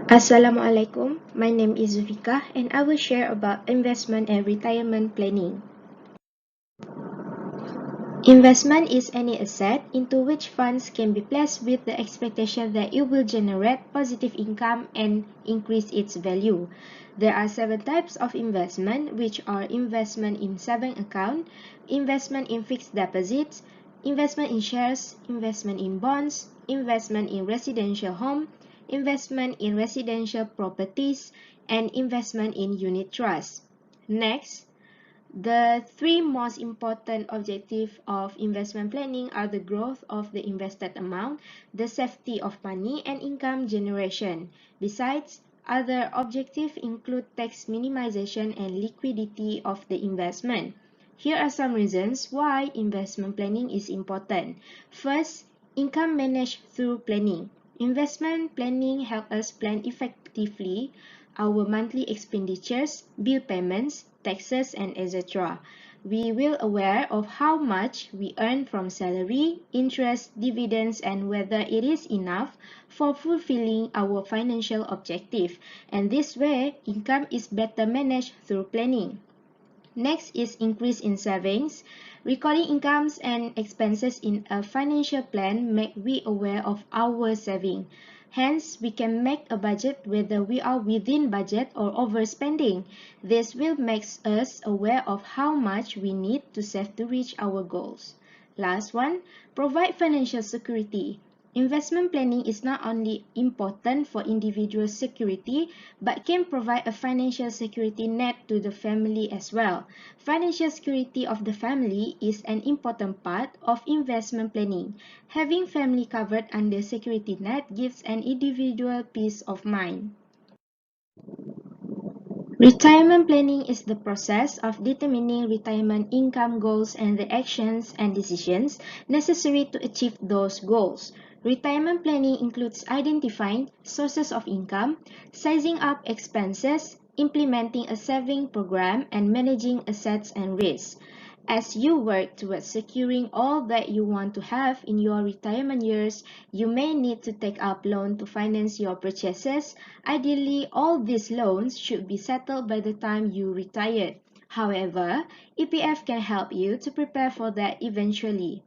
Assalamualaikum, my name is Zulfika and I will share about investment and retirement planning. Investment is any asset into which funds can be placed with the expectation that it will generate positive income and increase its value. There are 7 types of investment, which are investment in savings account, investment in fixed deposits, investment in shares, investment in bonds, investment in residential home, investment in residential properties, and investment in unit trusts. Next, the 3 most important objectives of investment planning are the growth of the invested amount, the safety of money, and income generation. Besides, other objectives include tax minimization and liquidity of the investment. Here are some reasons why investment planning is important. First, income managed through planning. Investment planning helps us plan effectively our monthly expenditures, bill payments, taxes, and etc. We will aware of how much we earn from salary, interest, dividends, and whether it is enough for fulfilling our financial objective. And this way, income is better managed through planning. Next is increase in savings. Recording incomes and expenses in a financial plan make we aware of our saving. Hence, we can make a budget whether we are within budget or overspending. This will make us aware of how much we need to save to reach our goals. Last one, provide financial security. Investment planning is not only important for individual security, but can provide a financial security net to the family as well. Financial security of the family is an important part of investment planning. Having family covered under security net gives an individual peace of mind. Retirement planning is the process of determining retirement income goals and the actions and decisions necessary to achieve those goals. Retirement planning includes identifying sources of income, sizing up expenses, implementing a saving program, and managing assets and risks. As you work towards securing all that you want to have in your retirement years, you may need to take up loan to finance your purchases. Ideally, all these loans should be settled by the time you retire. However, EPF can help you to prepare for that eventually.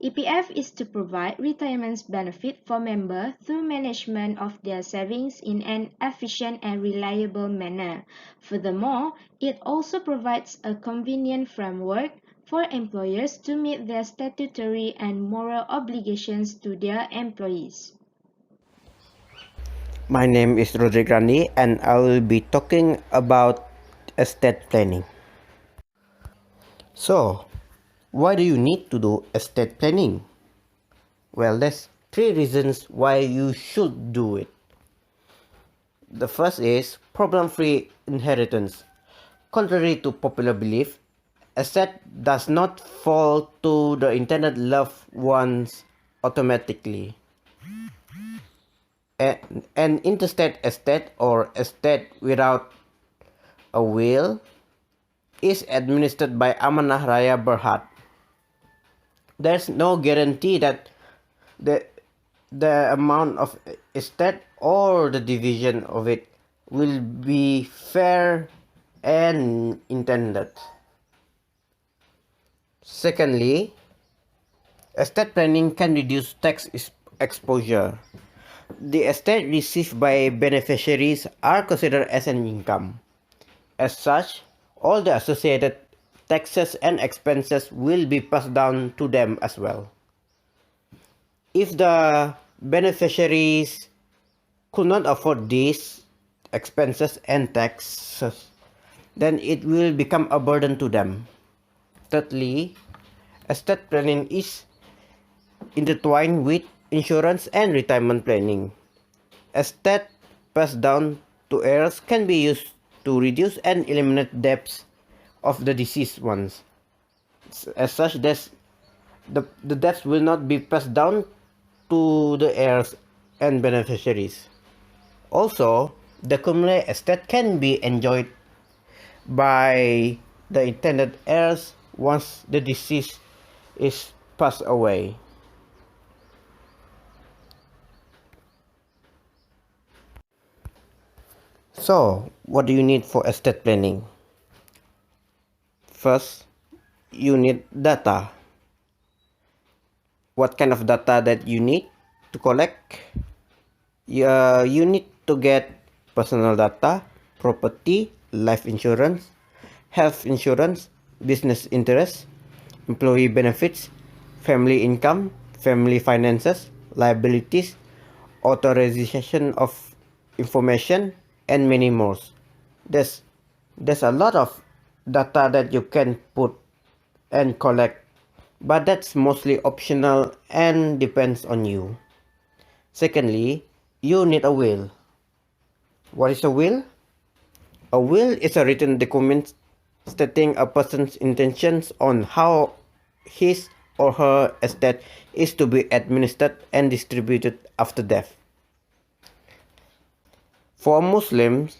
EPF is to provide retirement benefit for members through management of their savings in an efficient and reliable manner. Furthermore, it also provides a convenient framework for employers to meet their statutory and moral obligations to their employees. My name is Rodrigo Rani and I will be talking about estate planning. So, why do you need to do estate planning? Well, there's 3 reasons why you should do it. The first is problem-free inheritance. Contrary to popular belief, estate does not fall to the intended loved ones automatically. An intestate estate or estate without a will is administered by Amanah Raya Berhad. There's no guarantee that the amount of estate or the division of it will be fair and intended. Secondly, estate planning can reduce tax exposure. The estate received by beneficiaries are considered as an income. As such, all the associated taxes and expenses will be passed down to them as well. If the beneficiaries could not afford these expenses and taxes, then it will become a burden to them. Thirdly, estate planning is intertwined with insurance and retirement planning. Estate passed down to heirs can be used to reduce and eliminate debts of the deceased ones. As such, the debts will not be passed down to the heirs and beneficiaries. Also, the cumulative estate can be enjoyed by the intended heirs once the deceased is passed away. So, what do you need for estate planning? First, you need data. What kind of data that you need to collect? You need to get personal data, property, life insurance, health insurance, business interests, employee benefits, family income, family finances, liabilities, authorization of information, and many more. There's, there's a lot of data that you can put and collect, but that's mostly optional and depends on you. Secondly, you need a will. What is a will? A will is a written document stating a person's intentions on how his or her estate is to be administered and distributed after death. For Muslims,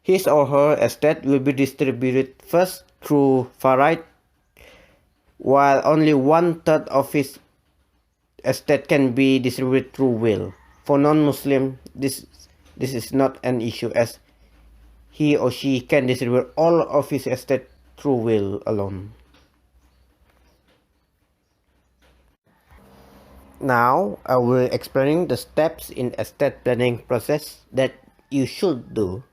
his or her estate will be distributed first through fara'id, while only one-third of his estate can be distributed through will. For non-Muslim, this is not an issue, as he or she can distribute all of his estate through will alone. Now I will explain the steps in estate planning process that you should do.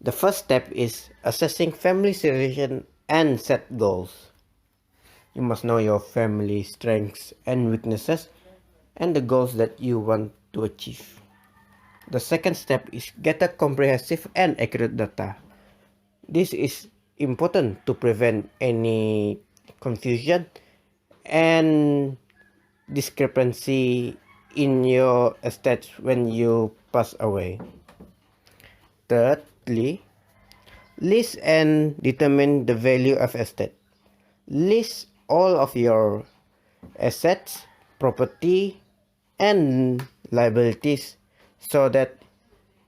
The first step is assessing family situation and set goals. You must know your family strengths and weaknesses and the goals that you want to achieve. The second step is get a comprehensive and accurate data. This is important to prevent any confusion and discrepancy in your estate when you pass away. Thirdly, list and determine the value of estate. List all of your assets, property, and liabilities so that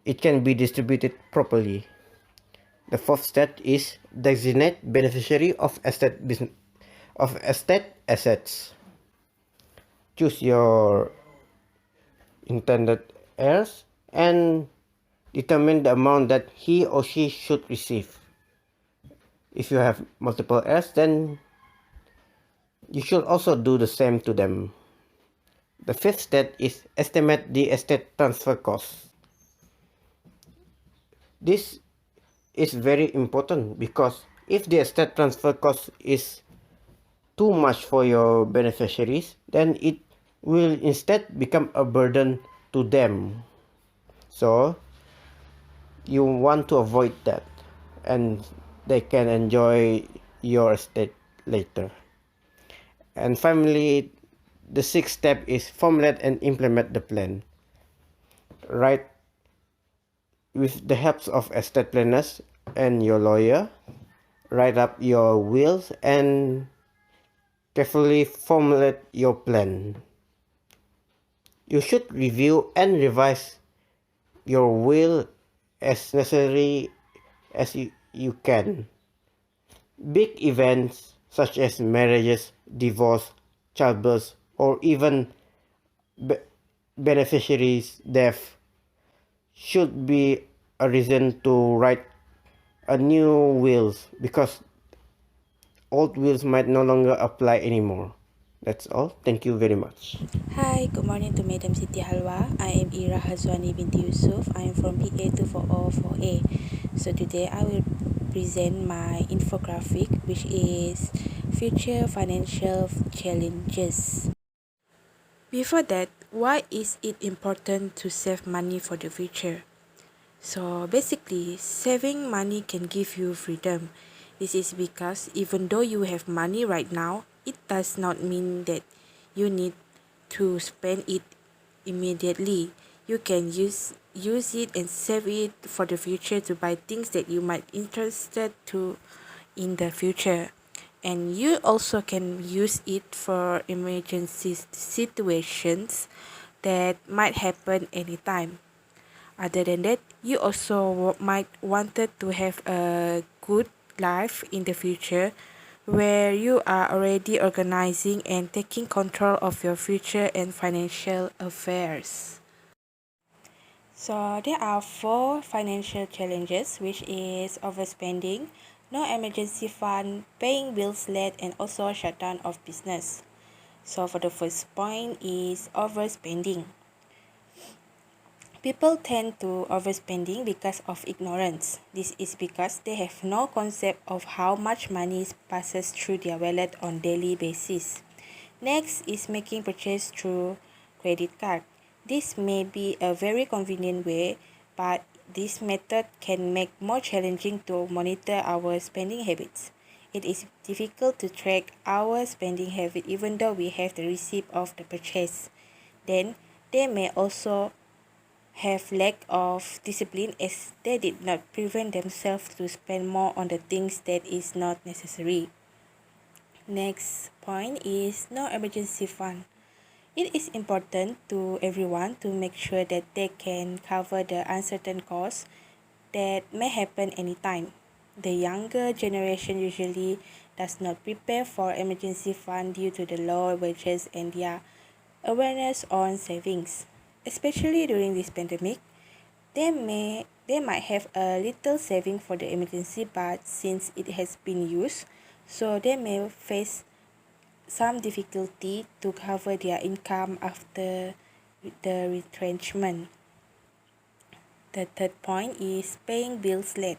it can be distributed properly. The fourth step is designate beneficiary of estate assets. Choose your intended heirs and determine the amount that he or she should receive. If you have multiple heirs, then you should also do the same to them. The fifth step is estimate the estate transfer cost. This is very important because if the estate transfer cost is too much for your beneficiaries, then it will instead become a burden to them. So you want to avoid that, and they can enjoy your estate later. And finally, the sixth step is formulate and implement the plan. Write with the help of estate planners and your lawyer. Write up your wills and carefully formulate your plan. You should review and revise your will as necessary as you can. Big events such as marriages, divorce, childbirth, or even beneficiaries' death should be a reason to write a new wills, because old wills might no longer apply anymore. That's all. Thank you very much. Hi, good morning to Madam Siti Halwa. I am Ira Hazwani binti Yusuf. I am from PA 2404A. So today I will present my infographic, which is future financial challenges. Before that, why is it important to save money for the future? So basically, saving money can give you freedom. This is because even though you have money right now, it does not mean that you need to spend it immediately. You can use it and save it for the future to buy things that you might interested to in the future. And you also can use it for emergency situations that might happen anytime. Other than that, you also might wanted to have a good life in the future where you are already organizing and taking control of your future and financial affairs. So there are 4 financial challenges, which is overspending, no emergency fund, paying bills late, and also shutdown of business. So for the first point is overspending. People tend to overspending because of ignorance. This is because they have no concept of how much money passes through their wallet on daily basis. Next is making purchase through credit card. This may be a very convenient way, but this method can make more challenging to monitor our spending habits. It is difficult to track our spending habit even though we have the receipt of the purchase. Then, they may also have lack of discipline as they did not prevent themselves to spend more on the things that is not necessary. Next point is no emergency fund. It is important to everyone to make sure that they can cover the uncertain costs that may happen anytime. The younger generation usually does not prepare for emergency fund due to the low wages and their awareness on savings. Especially during this pandemic, they might have a little saving for the emergency, but since it has been used, so they may face some difficulty to cover their income after the retrenchment. The third point is paying bills late.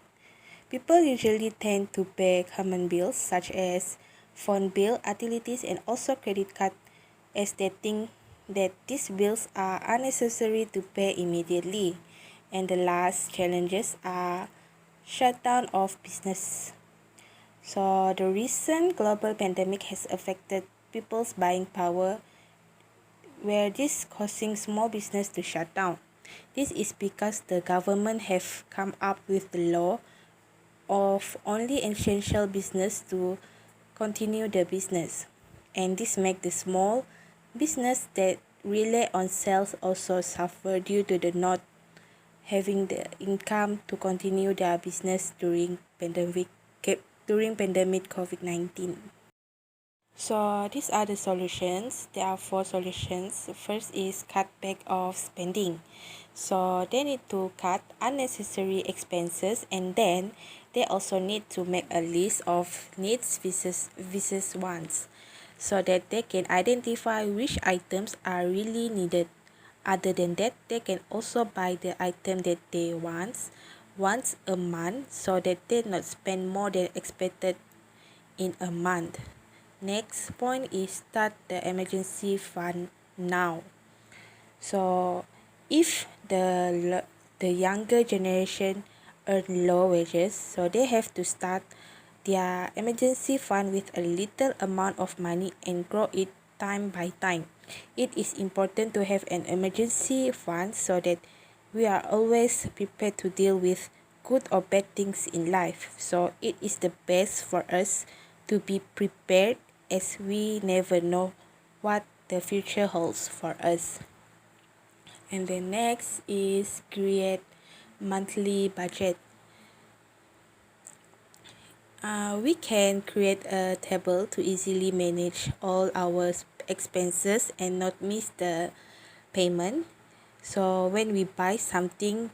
People usually tend to pay common bills such as phone bill, utilities, and also credit card as they think that these bills are unnecessary to pay immediately. And the last challenges are shutdown of business. So the recent global pandemic has affected people's buying power, where this causing small business to shut down. This is because the government have come up with the law of only essential business to continue the business, and this make the small business that rely on sales also suffer due to the not having the income to continue their business during pandemic COVID-19. So these are the solutions. There are 4 solutions. First is cut back of spending. So they need to cut unnecessary expenses, and then they also need to make a list of needs versus wants so that they can identify which items are really needed. Other than that, they can also buy the item that they want once a month so that they not spend more than expected in a month. Next point is start the emergency fund now. So if the younger generation earn low wages, so they have to start their emergency fund with a little amount of money and grow it time by time. It is important to have an emergency fund so that we are always prepared to deal with good or bad things in life. So it is the best for us to be prepared as we never know what the future holds for us. And the next is create monthly budget. We can create a table to easily manage all our expenses and not miss the payment. So when you buy something,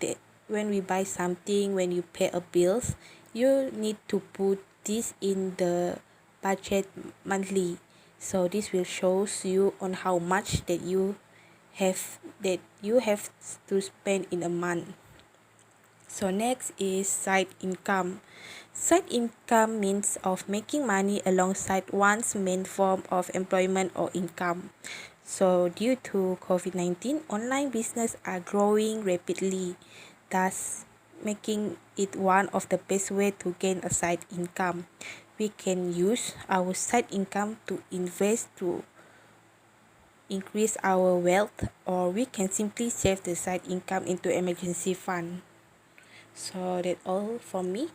when you pay a bills, you need to put this in the budget monthly. So this will shows you on how much that you have to spend in a month. So next is side income. Side income means of making money alongside one's main form of employment or income. So due to COVID-19, online business are growing rapidly, thus making it one of the best way to gain a side income. We can use our side income to invest to increase our wealth, or we can simply save the side income into emergency fund. So that's all from me.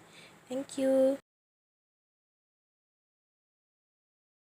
Thank you.